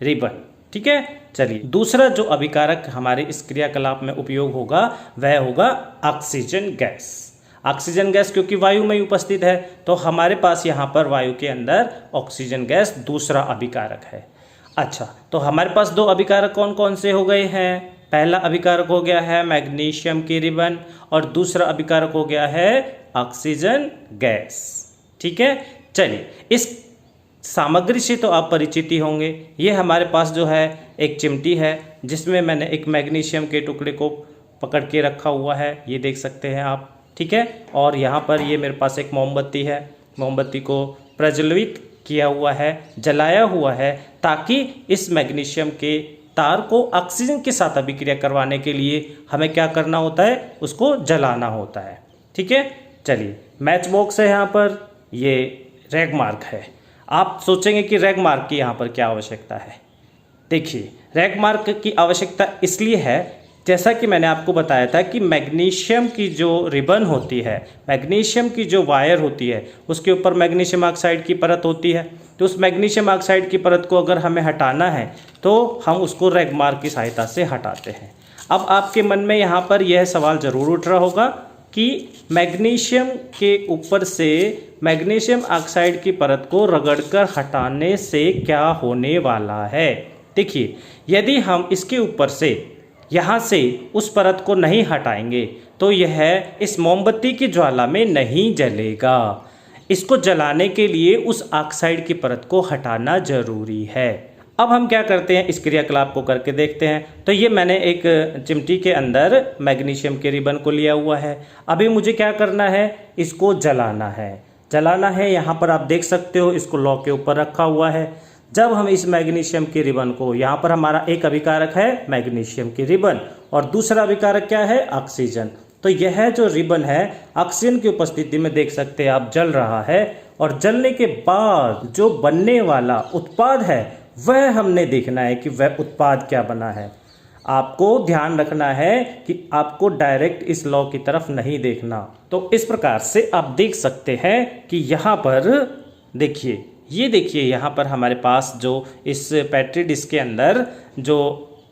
रिबन। ठीक है, चलिए दूसरा जो अभिकारक हमारे इस क्रियाकलाप में उपयोग होगा वह होगा ऑक्सीजन गैस। ऑक्सीजन गैस क्योंकि वायु में उपस्थित है तो हमारे पास यहाँ पर वायु के अंदर ऑक्सीजन गैस दूसरा अभिकारक है। अच्छा, तो हमारे पास 2 अभिकारक कौन कौन से हो गए हैं? पहला अभिकारक हो गया है मैग्नीशियम की रिबन और दूसरा अभिकारक हो गया है ऑक्सीजन गैस। ठीक है, चलिए इस सामग्री से तो आप परिचित ही होंगे। ये हमारे पास जो है एक चिमटी है जिसमें मैंने एक मैग्नीशियम के टुकड़े को पकड़ के रखा हुआ है, ये देख सकते हैं आप। ठीक है, और यहाँ पर ये मेरे पास एक मोमबत्ती है, मोमबत्ती को प्रज्वलित किया हुआ है, जलाया हुआ है, ताकि इस मैग्नीशियम के तार को ऑक्सीजन के साथ अभिक्रिया करवाने के लिए हमें क्या करना होता है? उसको जलाना होता है। ठीक है, चलिए मैच बॉक्स है यहाँ पर, ये रैग मार्क है। आप सोचेंगे कि रैग मार्क की यहाँ पर क्या आवश्यकता है। देखिए रैग मार्क की आवश्यकता इसलिए है, जैसा कि मैंने आपको बताया था कि मैग्नीशियम की जो रिबन होती है, मैग्नीशियम की जो वायर होती है, उसके ऊपर मैग्नीशियम ऑक्साइड की परत होती है। तो उस मैग्नीशियम ऑक्साइड की परत को अगर हमें हटाना है तो हम उसको रैग मार्क की सहायता से हटाते हैं। अब आपके मन में यहाँ पर यह सवाल ज़रूर उठ रहा होगा कि मैग्नीशियम के ऊपर से मैग्नीशियम ऑक्साइड की परत को रगड़कर हटाने से क्या होने वाला है। देखिए यदि हम इसके ऊपर से यहाँ से उस परत को नहीं हटाएंगे तो यह इस मोमबत्ती की ज्वाला में नहीं जलेगा। इसको जलाने के लिए उस ऑक्साइड की परत को हटाना जरूरी है। अब हम क्या करते हैं, इस क्रियाकलाप को करके देखते हैं। तो ये मैंने एक चिमटी के अंदर मैग्नीशियम के रिबन को लिया हुआ है। अभी मुझे क्या करना है, इसको जलाना है। जलाना है। यहाँ पर आप देख सकते हो इसको लौ के ऊपर रखा हुआ है। जब हम इस मैग्नीशियम के रिबन को, यहाँ पर हमारा एक अभिकारक है मैग्नीशियम की रिबन और दूसरा अभिकारक क्या है, ऑक्सीजन। तो यह जो रिबन है ऑक्सीजन की उपस्थिति में देख सकते हैं आप जल रहा है और जलने के बाद जो बनने वाला उत्पाद है वह हमने देखना है कि वह उत्पाद क्या बना है। आपको ध्यान रखना है कि आपको डायरेक्ट इस लॉ की तरफ नहीं देखना। तो इस प्रकार से आप देख सकते हैं कि यहाँ पर देखिए, ये देखिए यहाँ पर हमारे पास जो इस पेट्री डिश के अंदर जो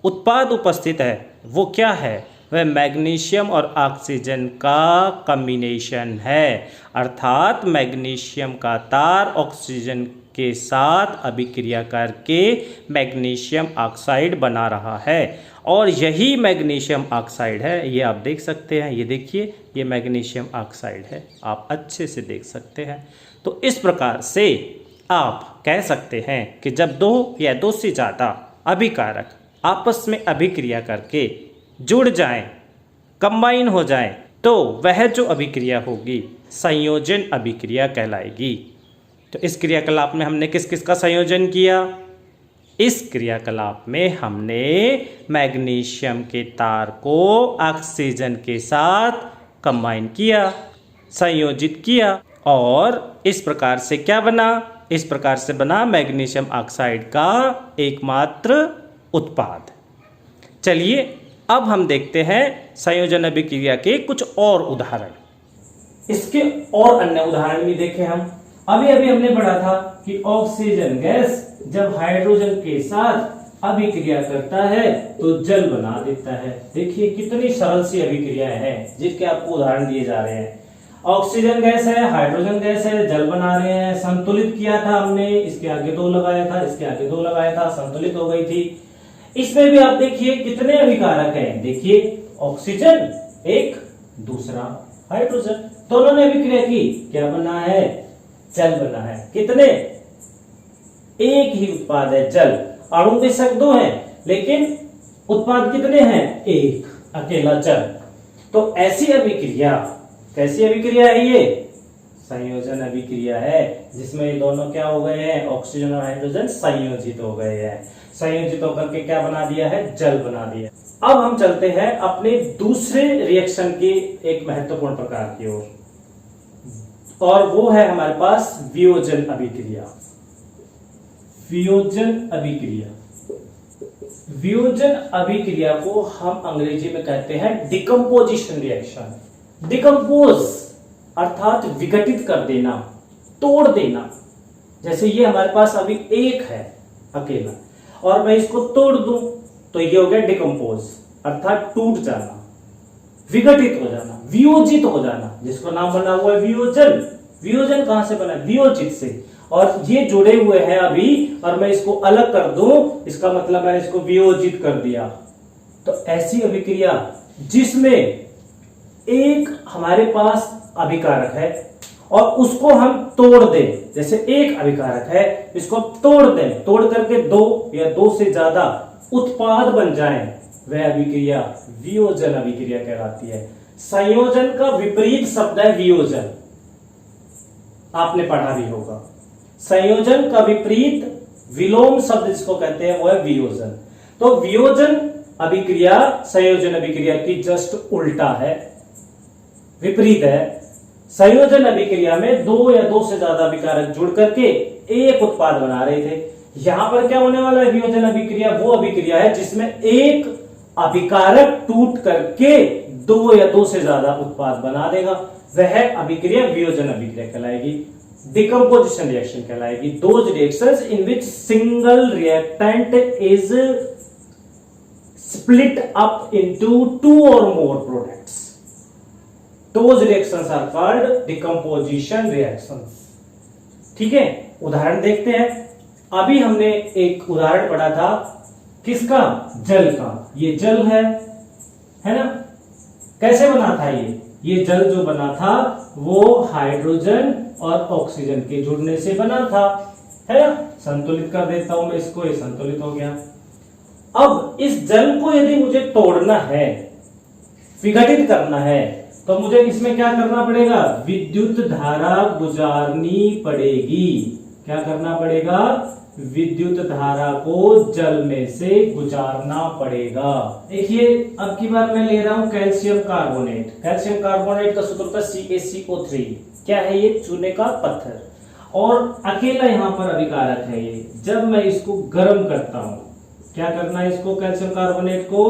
उत्पाद उपस्थित है वो क्या है, वह मैग्नीशियम और ऑक्सीजन का कॉम्बिनेशन है। अर्थात मैग्नीशियम का तार ऑक्सीजन के साथ अभिक्रिया करके मैग्नीशियम ऑक्साइड बना रहा है और यही मैग्नीशियम ऑक्साइड है। ये आप देख सकते हैं, ये देखिए ये मैग्नीशियम ऑक्साइड है, आप अच्छे से देख सकते हैं। तो इस प्रकार से आप कह सकते हैं कि जब दो या दो से ज़्यादा अभिकारक आपस में अभिक्रिया करके जुड़ जाएं, कंबाइन हो जाएं, तो वह जो अभिक्रिया होगी संयोजन अभिक्रिया कहलाएगी। तो इस क्रियाकलाप में हमने किस किस का संयोजन किया? इस क्रियाकलाप में हमने मैग्नीशियम के तार को ऑक्सीजन के साथ कंबाइन किया, संयोजित किया और इस प्रकार से क्या बना? इस प्रकार से बना मैग्नीशियम ऑक्साइड का एकमात्र उत्पाद। चलिए अब हम देखते हैं संयोजन अभिक्रिया के कुछ और उदाहरण। इसके और अन्य उदाहरण भी देखें हम। अभी अभी हमने पढ़ा था कि ऑक्सीजन गैस जब हाइड्रोजन के साथ अभिक्रिया करता है तो जल बना देता है। देखिए कितनी सरल सी अभिक्रियाएं हैं जिसके आपको उदाहरण दिए जा रहे हैं। ऑक्सीजन गैस है, हाइड्रोजन गैस है, जल बना रहे हैं। संतुलित किया था हमने, इसके आगे 2 लगाया था, इसके आगे 2 लगाया था, संतुलित हो गई थी। इसमें भी आप देखिए कितने अभिकारक हैं। देखिए ऑक्सीजन एक, दूसरा हाइड्रोजन, दोनों ने अभिक्रिया की, क्या बना है? जल बना है। कितने? एक ही उत्पाद है जल। अणु बेशक 2 हैं लेकिन उत्पाद कितने हैं? एक, अकेला जल। तो ऐसी अभिक्रिया, कैसी अभिक्रिया है ये? संयोजन अभिक्रिया है जिसमें ये दोनों क्या हो गए हैं? ऑक्सीजन और हाइड्रोजन संयोजित हो गए हैं। संयोजित होकर के क्या बना दिया है? जल बना दिया। अब हम चलते हैं अपने दूसरे रिएक्शन की एक महत्वपूर्ण प्रकार की ओर और वो है हमारे पास वियोजन अभिक्रिया। वियोजन अभिक्रिया, वियोजन अभिक्रिया को हम अंग्रेजी में कहते हैं डिकम्पोजिशन रिएक्शन। डिकम्पोज अर्थात विघटित कर देना, तोड़ देना। जैसे ये हमारे पास अभी एक है अकेला और मैं इसको तोड़ दूं तो ये हो गया डिकम्पोज अर्थात टूट जाना, विघटित हो जाना, वियोजित हो जाना, जिसको नाम बना हुआ है वियोजन। वियोजन कहां से बना? वियोजित से। और ये जुड़े हुए हैं अभी और मैं इसको अलग कर दूं, इसका मतलब मैंने इसको वियोजित कर दिया। तो ऐसी अभिक्रिया जिसमें एक हमारे पास अभिकारक है और उसको हम तोड़ दें, जैसे एक अभिकारक है इसको तोड़ दें, तोड़ करके 2 या 2 से ज्यादा उत्पाद बन जाएं, वह अभिक्रिया वियोजन अभिक्रिया कहलाती है। संयोजन का विपरीत शब्द है वियोजन, आपने पढ़ा भी होगा। संयोजन का विपरीत विलोम शब्द जिसको कहते हैं वो है वियोजन। तो वियोजन अभिक्रिया संयोजन अभिक्रिया की जस्ट उल्टा है, विपरीत है। संयोजन अभिक्रिया में 2 या 2 से ज्यादा अभिकारक जुड़ करके एक उत्पाद बना रहे थे। यहां पर क्या होने वाला है? वियोजन अभिक्रिया वो अभिक्रिया है जिसमें एक अभिकारक टूट करके 2 या 2 से ज्यादा उत्पाद बना देगा, वह अभिक्रिया वियोजन अभिक्रिया कहलाएगी, डिकम्पोजिशन रिएक्शन कहलाएगी। Those reactions in which single reactant is split up into 2 or more products, those reactions are called decomposition reactions। ठीक है, उदाहरण देखते हैं। अभी हमने एक उदाहरण पढ़ा था किसका? जल का। ये जल है ना? कैसे बना था ये जल जो बना था वो हाइड्रोजन और ऑक्सीजन के जुड़ने से बना था, है ना? संतुलित कर देता हूं मैं इसको, ये संतुलित हो गया। अब इस जल को यदि मुझे तोड़ना है, विघटित करना है, तो मुझे इसमें क्या करना पड़ेगा, विद्युत धारा गुजारनी पड़ेगी। क्या करना पड़ेगा, विद्युत धारा को जल में से गुजारना पड़ेगा। देखिए अब की बार मैं ले रहा हूं कैल्शियम कार्बोनेट। कैल्शियम कार्बोनेट का सूत्र होता है CaCO3। क्या है ये, चूने का पत्थर, और अकेला यहां पर अभिकारक है ये। जब मैं इसको गर्म करता हूं, क्या करना है, इसको कैल्शियम कार्बोनेट को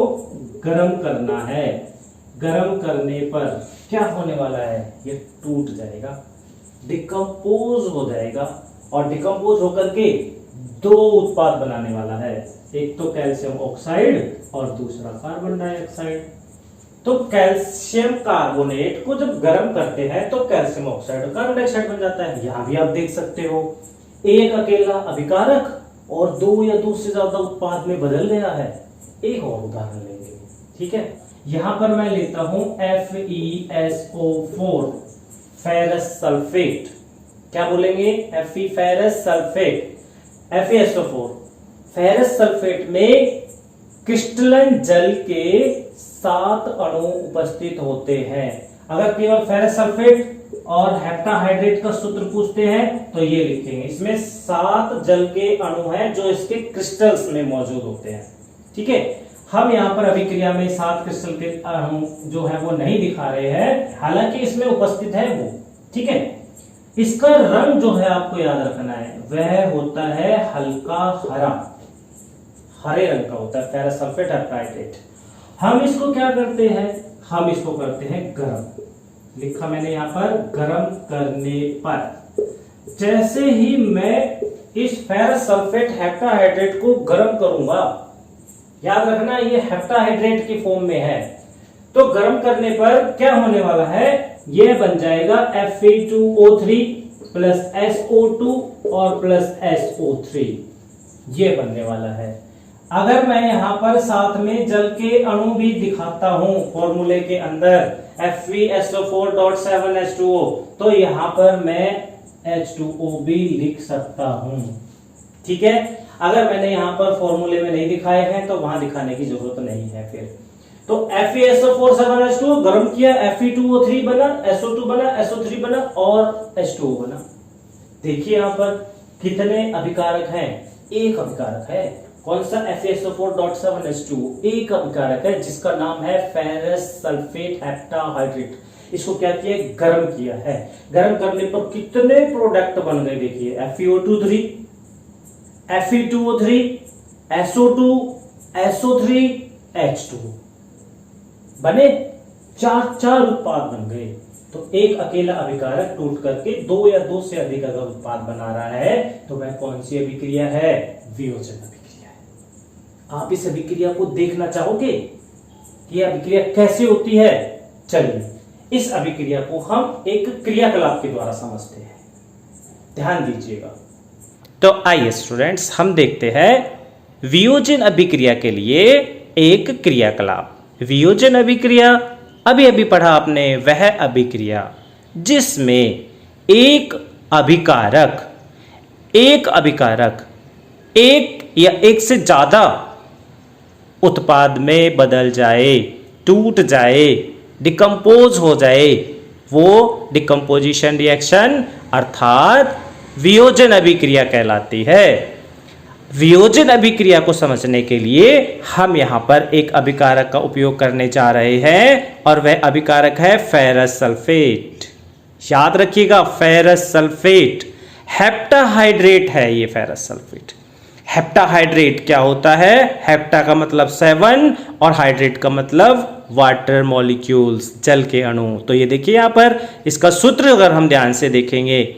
गर्म करना है। गर्म करने पर क्या होने वाला है, ये टूट जाएगा, डिकम्पोज हो जाएगा, और डिकम्पोज होकर के दो उत्पाद बनाने वाला है, एक तो कैल्शियम ऑक्साइड और दूसरा कार्बन डाइऑक्साइड। तो कैल्शियम कार्बोनेट को जब गर्म करते हैं तो कैल्शियम ऑक्साइड और कार्बन डाइऑक्साइड बन जाता है। यहां भी आप देख सकते हो एक अकेला अभिकारक और दो या दो से ज्यादा उत्पाद में बदल गया है। एक और उदाहरण लेंगे, ठीक है। यहां पर मैं लेता हूं FeSO4 फेरस सल्फेट। क्या बोलेंगे, Fe ferrous sulphate, FeSO4 ferrous sulphate में क्रिस्टलन जल के 7 अणु उपस्थित होते हैं। अगर केवल फेरस सल्फेट और हेप्टाहाइड्रेट का सूत्र पूछते हैं तो ये लिखेंगे, इसमें 7 जल के अणु हैं जो इसके क्रिस्टल्स में मौजूद होते हैं, ठीक है। हम यहाँ पर अभिक्रिया में 7 क्रिस्टल के अणु जो है वो नहीं दिखा रहे हैं, हालांकि इसमें उपस्थित है वो, ठीक है। इसका रंग जो है आपको याद रखना है, वह होता है हल्का हरा, हरे रंग का होता है फेरस सल्फेट हेप्टाहाइड्रेट। हम इसको क्या करते हैं, हम इसको करते हैं गर्म। लिखा मैंने यहां पर गर्म करने पर। जैसे ही मैं इस फेरस सल्फेट हेप्टाहाइड्रेट को गर्म करूंगा, याद रखना ये हेप्टाहाइड्रेट की फॉर्म में है, तो गर्म करने पर क्या होने वाला है, यह बन जाएगा Fe2O3 प्लस SO2 और प्लस SO3, ये बनने वाला है। अगर मैं यहां पर साथ में जल के अणु भी दिखाता हूं फॉर्मूले के अंदर FeSO4.7H2O, तो यहां पर मैं H2O भी लिख सकता हूं, ठीक है। अगर मैंने यहां पर फॉर्मूले में नहीं दिखाए हैं तो वहां दिखाने की जरूरत नहीं है फिर। तो FeSO4.7H2O गर्म किया, Fe2O3 बना, SO2 बना, SO3 बना और H2O बना। देखिए यहां पर कितने अभिकारक हैं, एक अभिकारक है। कौन सा, FeSO4.7H2O, एक अभिकारक है जिसका नाम है फेरस सल्फेट हेप्टाहाइड्रेट। इसको क्या किया, गर्म किया है। गर्म करने पर कितने प्रोडक्ट बन गए, देखिए FeO2, Fe2O3, SO2, SO3, H2O बने, चार उत्पाद बन गए। तो एक अकेला अभिकारक टूट करके दो या दो से अधिक अगर उत्पाद बना रहा है तो वह कौन सी अभिक्रिया है, वियोजन अभिक्रिया है। आप इस अभिक्रिया को देखना चाहोगे कि यह अभिक्रिया कैसे होती है। चलिए इस अभिक्रिया को हम एक क्रियाकलाप के द्वारा समझते हैं, ध्यान दीजिएगा। तो आइए स्टूडेंट्स हम देखते हैं वियोजन अभिक्रिया के लिए एक क्रियाकलाप। वियोजन अभिक्रिया अभी अभी पढ़ा आपने, वह अभिक्रिया जिसमें एक अभिकारक एक या एक से ज्यादा उत्पाद में बदल जाए, टूट जाए, डिकम्पोज हो जाए, वो डिकम्पोजिशन रिएक्शन अर्थात वियोजन अभिक्रिया कहलाती है। वियोजन अभिक्रिया को समझने के लिए हम यहां पर एक अभिकारक का उपयोग करने जा रहे हैं और वह अभिकारक है फेरस सल्फेट। याद रखिएगा फेरस सल्फेट हेप्टाहाइड्रेट है ये फेरस सल्फेट। हेप्टाहाइड्रेट क्या होता है, हेप्टा का मतलब 7 और हाइड्रेट का मतलब वाटर मॉलिक्यूल्स, जल के अणु। तो ये देखिए यहां पर इसका सूत्र अगर हम ध्यान से देखेंगे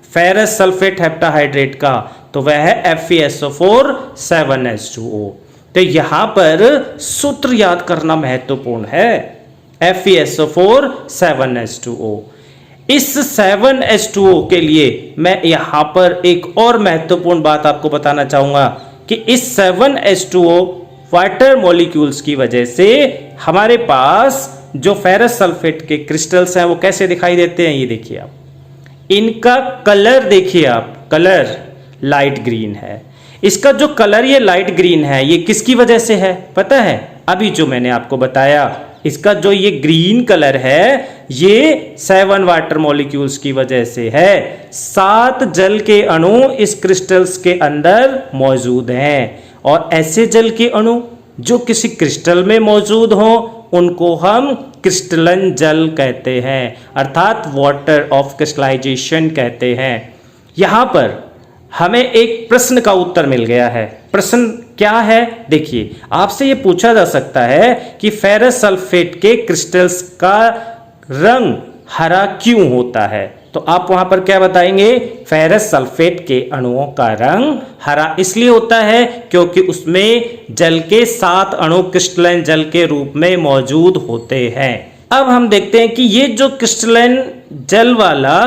फेरस सल्फेट हेप्टाहाइड्रेट का, तो वह है FeSO4 7H2O। तो यहां पर सूत्र याद करना महत्वपूर्ण है, FeSO4 7H2O। इस 7H2O के लिए मैं यहां पर एक और महत्वपूर्ण बात आपको बताना चाहूंगा कि इस 7H2O वाटर मॉलिक्यूल्स की वजह से हमारे पास जो फेरस सल्फेट के क्रिस्टल्स हैं वो कैसे दिखाई देते हैं, ये देखिए आप, इनका कलर देखिए आप, कलर लाइट ग्रीन है। इसका जो कलर ये लाइट ग्रीन है ये किसकी वजह से है पता है, अभी जो मैंने आपको बताया इसका जो ये ग्रीन कलर है ये 7 वाटर मॉलिक्यूल्स की वजह से है। 7 जल के अणु इस क्रिस्टल्स के अंदर मौजूद हैं और ऐसे जल के अणु जो किसी क्रिस्टल में मौजूद हो उनको हम क्रिस्टलन जल कहते हैं, अर्थात वाटर ऑफ क्रिस्टलाइजेशन कहते हैं। यहां पर हमें एक प्रश्न का उत्तर मिल गया है। प्रश्न क्या है? देखिए, आपसे यह पूछा जा सकता है कि फेरस सल्फेट के क्रिस्टल्स का रंग हरा क्यों होता है? तो आप वहां पर क्या बताएंगे? फेरस सल्फेट के अणुओं का रंग हरा इसलिए होता है क्योंकि उसमें जल के 7 अणु क्रिस्टलाइन जल के रूप में मौजूद होते हैं। अब हम देखते हैं कि ये जो क्रिस्टलाइन जल वाला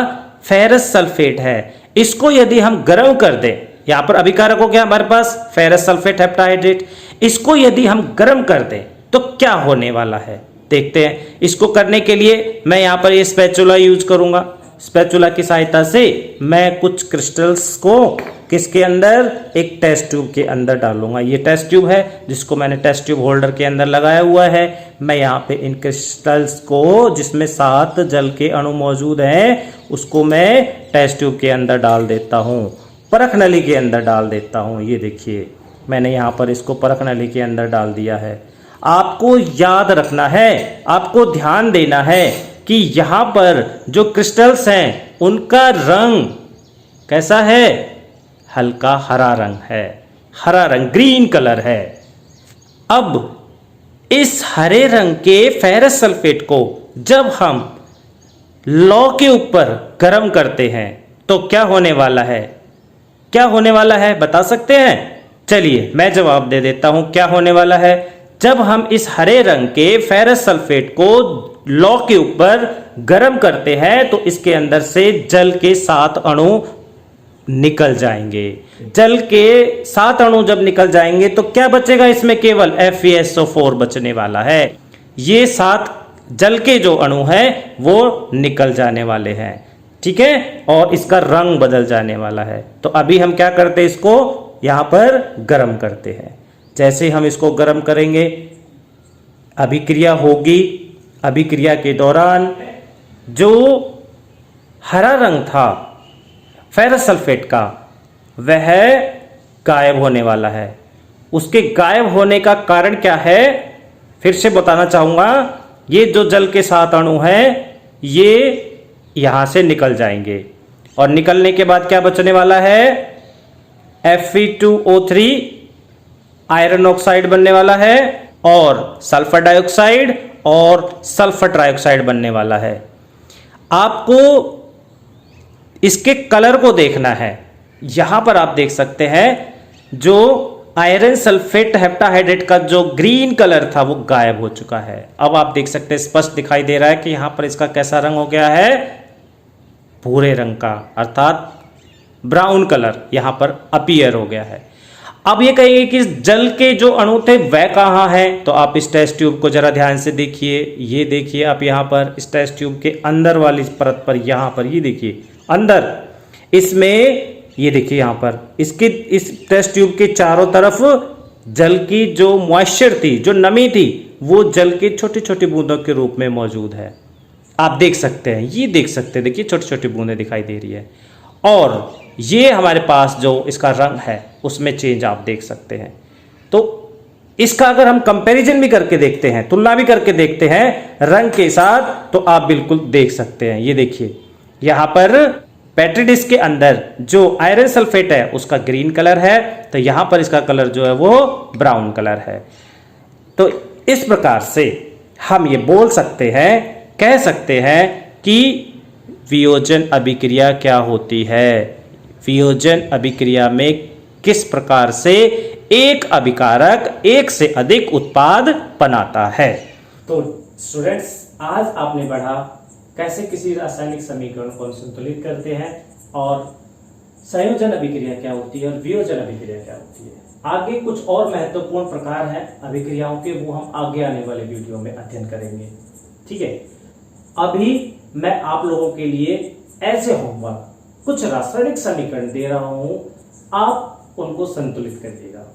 फेरस सल्फेट है, इसको यदि हम गर्म कर दें, यहां पर अभिकारक हो गया हमारे पास फेरस सल्फेट हेप्टाहाइड्रेट, इसको यदि हम गर्म कर दें तो क्या होने वाला है देखते हैं। इसको करने के लिए मैं यहां पर ये स्पैचुला यूज करूंगा। स्पैचुला की सहायता से मैं कुछ क्रिस्टल्स को किसके अंदर, एक टेस्ट ट्यूब के अंदर डालूंगा। ये टेस्ट ट्यूब है जिसको मैंने टेस्ट ट्यूब होल्डर के अंदर लगाया हुआ है। मैं यहाँ पे इन क्रिस्टल्स को जिसमें 7 जल के अणु मौजूद हैं उसको मैं टेस्ट ट्यूब के अंदर डाल देता हूँ, परख नली के अंदर डाल देता हूँ। ये देखिए मैंने यहाँ पर इसको परख नली के अंदर डाल दिया है। आपको याद रखना है, आपको ध्यान देना है कि यहाँ पर जो क्रिस्टल्स हैं उनका रंग कैसा है? हल्का हरा रंग है, हरा रंग ग्रीन कलर है। अब इस हरे रंग के फेरस सल्फेट को जब हम लौ के ऊपर गर्म करते हैं तो क्या होने वाला है? क्या होने वाला है बता सकते हैं? चलिए मैं जवाब दे देता हूं क्या होने वाला है। जब हम इस हरे रंग के फेरस सल्फेट को लौ के ऊपर गर्म करते हैं तो इसके अंदर से जल के 7 अणु निकल जाएंगे। जल के 7 अणु जब निकल जाएंगे तो क्या बचेगा? इसमें केवल FeSO4 बचने वाला है। ये 7 जल के जो अणु हैं वो निकल जाने वाले हैं, ठीक है, और इसका रंग बदल जाने वाला है। तो अभी हम क्या करते हैं, इसको यहां पर गर्म करते हैं। जैसे हम इसको गर्म करेंगे अभिक्रिया होगी। अभिक्रिया के दौरान जो हरा रंग था फेरस सल्फेट का वह गायब होने वाला है। उसके गायब होने का कारण क्या है फिर से बताना चाहूंगा। ये जो जल के 7 अणु हैं ये यहां से निकल जाएंगे और निकलने के बाद क्या बचने वाला है? Fe2O3 आयरन ऑक्साइड बनने वाला है और सल्फर डाइऑक्साइड और सल्फर ट्राइऑक्साइड बनने वाला है। आपको इसके कलर को देखना है। यहां पर आप देख सकते हैं जो आयरन सल्फेट हेप्टाहाइड्रेट का जो ग्रीन कलर था वो गायब हो चुका है। अब आप देख सकते हैं स्पष्ट दिखाई दे रहा है कि यहां पर इसका कैसा रंग हो गया है? भूरे रंग का, अर्थात ब्राउन कलर यहां पर अपीयर हो गया है। अब ये कहेंगे कि जल के जो अणु थे वह कहां हैं? तो आप इस टेस्ट ट्यूब को जरा ध्यान से देखिए। ये देखिए आप यहां पर इस टेस्ट ट्यूब के अंदर वाली परत पर, यहां पर ये देखिए अंदर, इसमें ये देखिए यहां पर इसके इस टेस्ट ट्यूब के चारों तरफ जल की जो मॉइस्चर थी, जो नमी थी, वो जल के छोटी छोटी बूंदों के रूप में मौजूद है। आप देख सकते हैं, ये देख सकते हैं, देखिए छोटी छोटी बूंदें दिखाई दे रही है। और ये हमारे पास जो इसका रंग है उसमें चेंज आप देख सकते हैं। तो इसका अगर हम कंपैरिजन भी करके देखते हैं, तुलना भी करके देखते हैं रंग के साथ, तो आप बिल्कुल देख सकते हैं। ये देखिए यहां पर पेट्री डिस्क के अंदर जो आयरन सल्फेट है उसका ग्रीन कलर है, तो यहां पर इसका कलर जो है वो ब्राउन कलर है। तो इस प्रकार से हम ये बोल सकते हैं, कह सकते हैं कि वियोजन अभिक्रिया क्या होती है। वियोजन अभिक्रिया में किस प्रकार से एक अभिकारक एक से अधिक उत्पाद बनाता है। तो स्टूडेंट्स आज आपने पढ़ा कैसे किसी रासायनिक समीकरण को संतुलित करते हैं और संयोजन अभिक्रिया क्या होती है और वियोजन अभिक्रिया क्या होती है। आगे कुछ और महत्वपूर्ण प्रकार हैं अभिक्रियाओं के, वो हम आगे आने वाले वीडियो में अध्ययन करेंगे, ठीक है। अभी मैं आप लोगों के लिए ऐसे होमवर्क कुछ रासायनिक समीकरण दे रहा हूं, आप उनको संतुलित करिएगा।